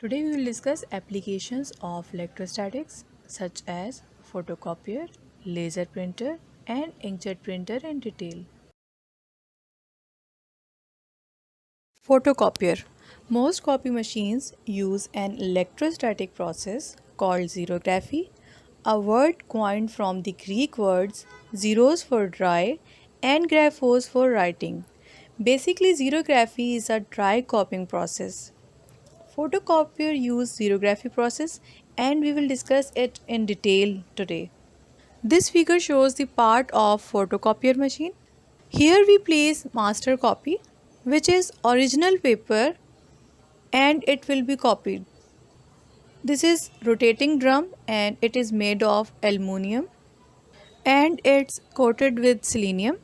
Today we will discuss applications of electrostatics such as photocopier, laser printer and inkjet printer in detail. Photocopier. Most copy machines use an electrostatic process called xerography, a word coined from the Greek words zeros for dry and graphos for writing. Basically, xerography is a dry copying process. Photocopier use xerography process and we will discuss it in detail today. This figure shows the part of photocopier machine. Here we place master copy, which is original paper and it will be copied. This is rotating drum and it is made of aluminum and it's coated with selenium,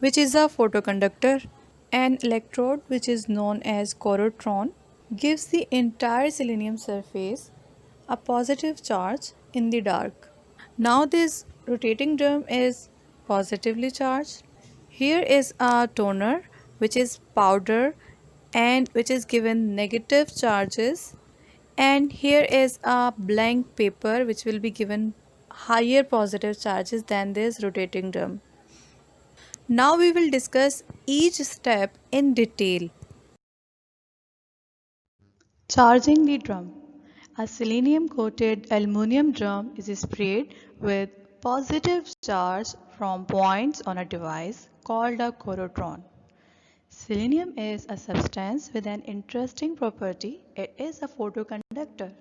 which is a photoconductor. An electrode, which is known as corotron, gives the entire selenium surface a positive charge in the dark. Now this rotating drum is positively charged. Here is a toner which is powder and which is given negative charges, and here is a blank paper which will be given higher positive charges than this rotating drum. Now we will discuss each step in detail. Charging the drum. A selenium coated aluminum drum is sprayed with positive charge from points on a device called a corotron. Selenium is a substance with an interesting property. It is a photoconductor.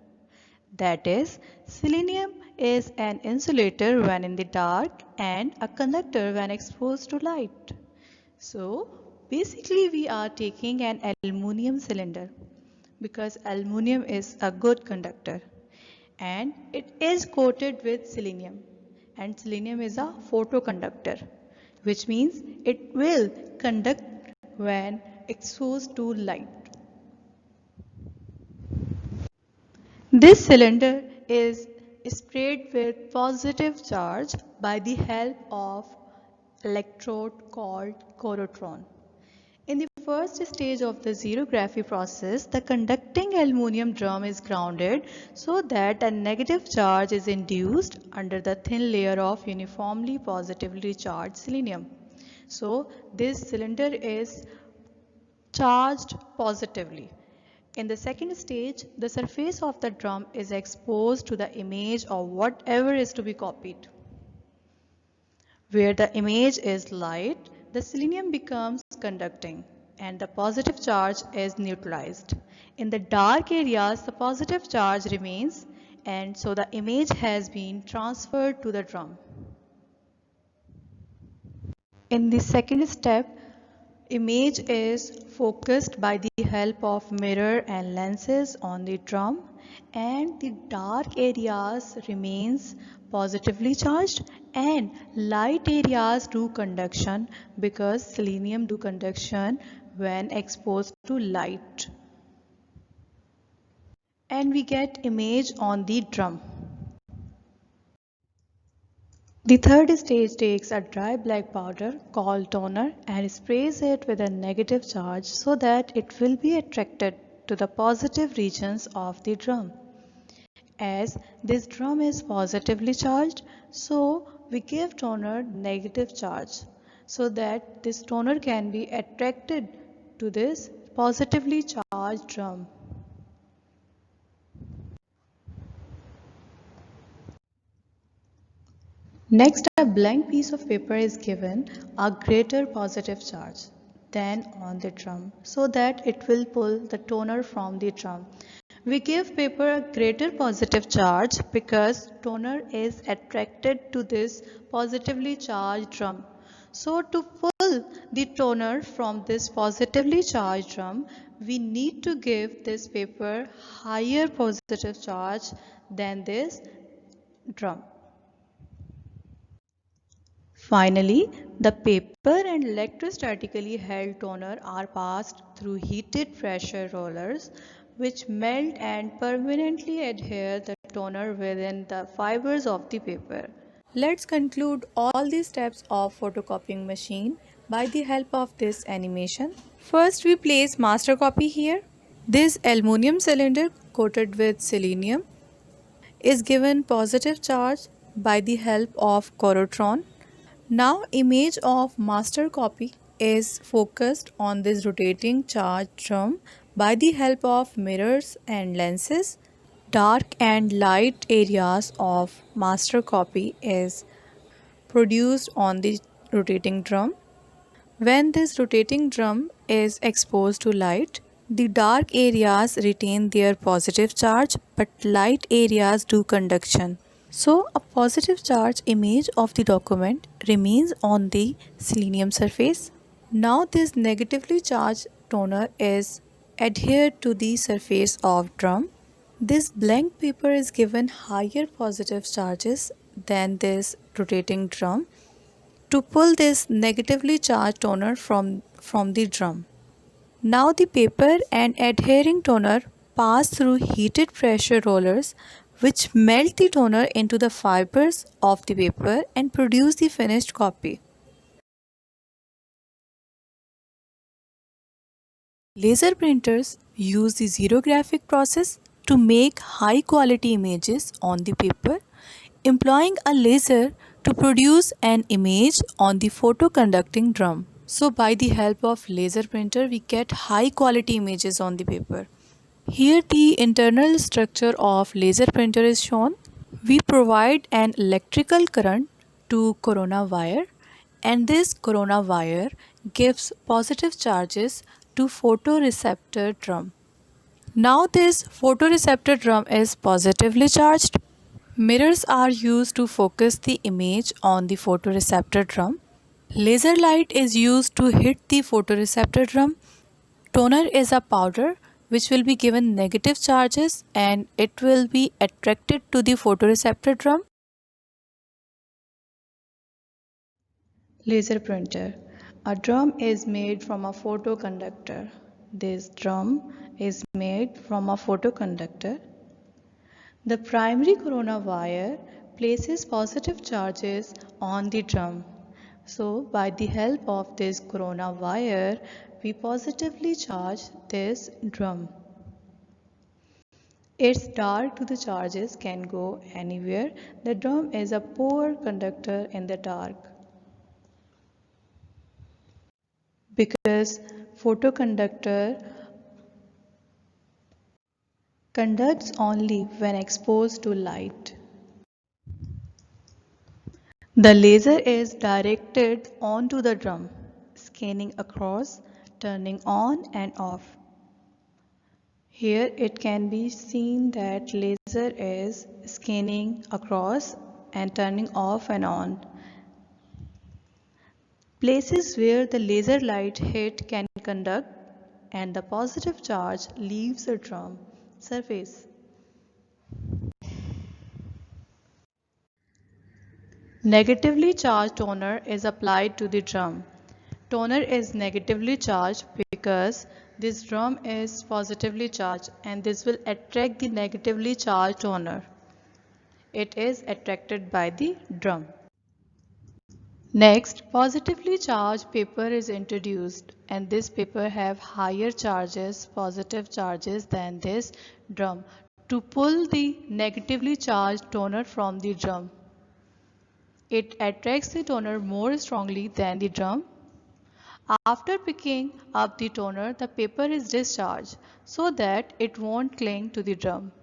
That is, selenium is an insulator when in the dark and a conductor when exposed to light. So, basically we are taking an aluminum cylinder because aluminum is a good conductor and it is coated with selenium, and selenium is a photoconductor, which means it will conduct when exposed to light. This cylinder is sprayed with positive charge by the help of electrode called corotron. In the first stage of the xerography process, the conducting aluminum drum is grounded so that a negative charge is induced under the thin layer of uniformly positively charged selenium. So this cylinder is charged positively. In the second stage, the surface of the drum is exposed to the image of whatever is to be copied. Where the image is light, the selenium becomes conducting and the positive charge is neutralized. In the dark areas, the positive charge remains, and so the image has been transferred to the drum. In the second step, image is focused by the help of mirror and lenses on the drum, and the dark areas remains positively charged and light areas do conduction because selenium do conduction when exposed to light, and we get image on the drum. The third stage takes a dry black powder called toner and sprays it with a negative charge so that it will be attracted to the positive regions of the drum. As this drum is positively charged, so we give toner negative charge so that this toner can be attracted to this positively charged drum. Next, a blank piece of paper is given a greater positive charge than on the drum so that it will pull the toner from the drum. We give paper a greater positive charge because toner is attracted to this positively charged drum. So to pull the toner from this positively charged drum, we need to give this paper higher positive charge than this drum. Finally, the paper and electrostatically held toner are passed through heated pressure rollers which melt and permanently adhere the toner within the fibers of the paper. Let's conclude all the steps of photocopying machine by the help of this animation. First we place master copy here. This aluminum cylinder coated with selenium is given positive charge by the help of corotron. Now image of master copy is focused on this rotating charge drum by the help of mirrors and lenses. Dark and light areas of master copy is produced on the rotating drum. When this rotating drum is exposed to light, the dark areas retain their positive charge but light areas do conduction. So, a positive charge image of the document remains on the selenium surface. Now, this negatively charged toner is adhered to the surface of drum. This blank paper is given higher positive charges than this rotating drum to pull this negatively charged toner from the drum. Now the paper and adhering toner pass through heated pressure rollers which melt the toner into the fibers of the paper and produce the finished copy. Laser printers use the xerographic process to make high quality images on the paper, employing a laser to produce an image on the photoconducting drum. So by the help of laser printer we get high quality images on the paper. Here the internal structure of laser printer is shown. We provide an electrical current to corona wire and this corona wire gives positive charges to photoreceptor drum. Now this photoreceptor drum is positively charged. Mirrors are used to focus the image on the photoreceptor drum. Laser light is used to hit the photoreceptor drum. Toner is a powder which will be given negative charges and it will be attracted to the photoreceptor drum. Laser printer. A drum is made from a photoconductor. This drum is made from a photoconductor. The primary corona wire places positive charges on the drum. So by the help of this corona wire, we positively charge this drum. Its dark to the charges can go anywhere. The drum is a poor conductor in the dark because photoconductor conducts only when exposed to light. The laser is directed onto the drum, scanning across, turning on and off. Here it can be seen that laser is scanning across and turning off and on. Places where the laser light hit can conduct and the positive charge leaves the drum surface. Negatively charged toner is applied to the drum. Toner is negatively charged because this drum is positively charged and this will attract the negatively charged toner. It is attracted by the drum. Next, positively charged paper is introduced and this paper have higher charges, positive charges than this drum to pull the negatively charged toner from the drum. It attracts the toner more strongly than the drum. After picking up the toner, the paper is discharged so that it won't cling to the drum.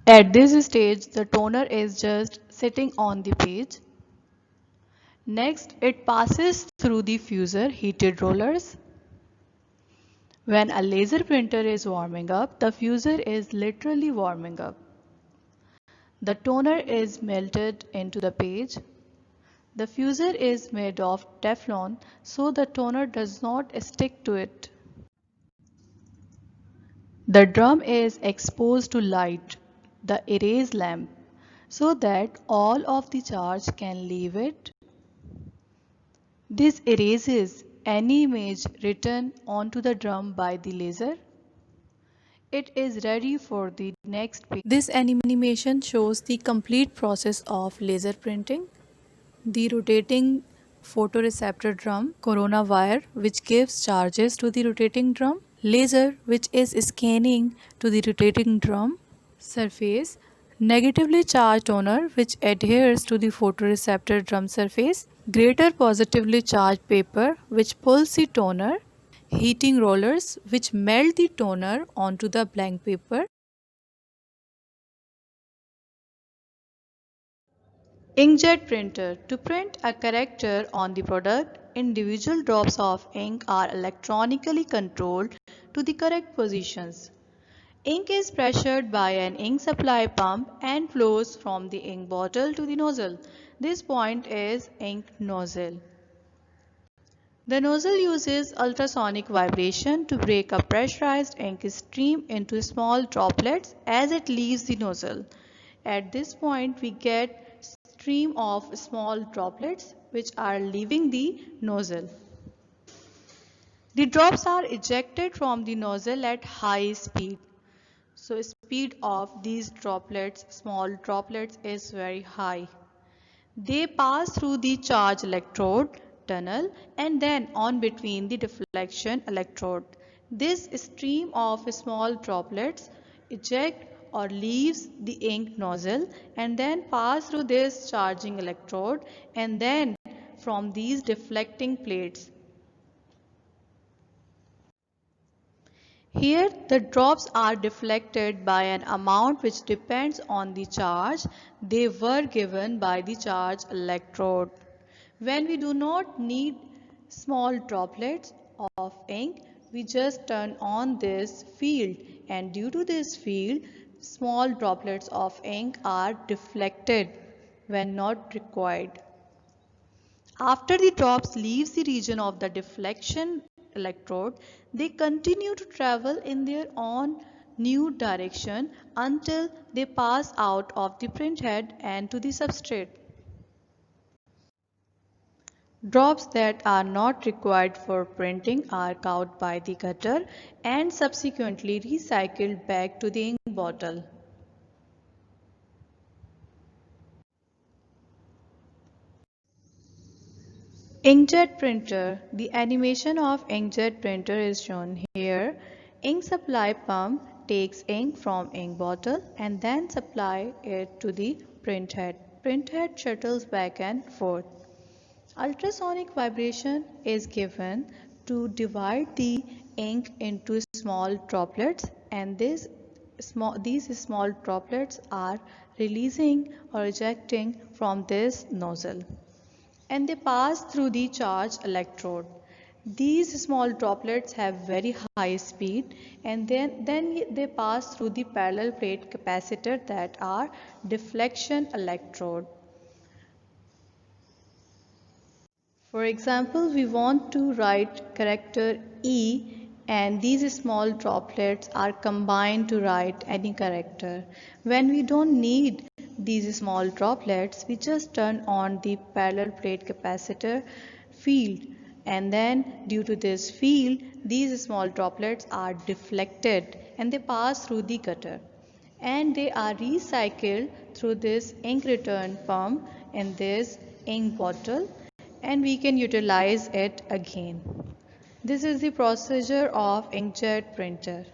At this stage, the toner is just sitting on the page. Next, it passes through the fuser heated rollers. When a laser printer is warming up, the fuser is literally warming up. The toner is melted into the page. The fuser is made of Teflon, so the toner does not stick to it. The drum is exposed to light, the erase lamp, so that all of the charge can leave it. This erases any image written onto the drum by the laser. It is ready for the next page. This animation shows the complete process of laser printing. The rotating photoreceptor drum, corona wire, which gives charges to the rotating drum, laser, which is scanning to the rotating drum surface, negatively charged toner, which adheres to the photoreceptor drum surface, greater positively charged paper, which pulls the toner, heating rollers, which melt the toner onto the blank paper. Inkjet printer. To print a character on the product, individual drops of ink are electronically controlled to the correct positions. Ink is pressured by an ink supply pump and flows from the ink bottle to the nozzle. This point is ink nozzle. The nozzle uses ultrasonic vibration to break a pressurized ink stream into small droplets as it leaves the nozzle. At this point, we get stream of small droplets which are leaving the nozzle. The drops are ejected from the nozzle at high speed. So speed of these droplets, small droplets, is very high. They pass through the charge electrode tunnel and then on between the deflection electrode. This stream of small droplets eject or leaves the ink nozzle and then pass through this charging electrode and then from these deflecting plates. Here the drops are deflected by an amount which depends on the charge they were given by the charge electrode. When we do not need small droplets of ink, we just turn on this field, and due to this field, small droplets of ink are deflected when not required. After the drops leaves the region of the deflection electrode, they continue to travel in their own new direction until they pass out of the printhead and to the substrate. Drops that are not required for printing are caught by the cutter and subsequently recycled back to the ink bottle. Inkjet printer. The animation of inkjet printer is shown here. Ink supply pump takes ink from ink bottle and then supply it to the printhead. Printhead shuttles back and forth. Ultrasonic vibration is given to divide the ink into small droplets, and these small droplets are releasing or ejecting from this nozzle and they pass through the charge electrode. These small droplets have very high speed and then they pass through the parallel plate capacitor that are deflection electrode. For example, we want to write character E and these small droplets are combined to write any character. When we don't need these small droplets, we just turn on the parallel plate capacitor field and then due to this field, these small droplets are deflected and they pass through the cutter and they are recycled through this ink return pump in this ink bottle and we can utilize it again. This is the procedure of inkjet printer.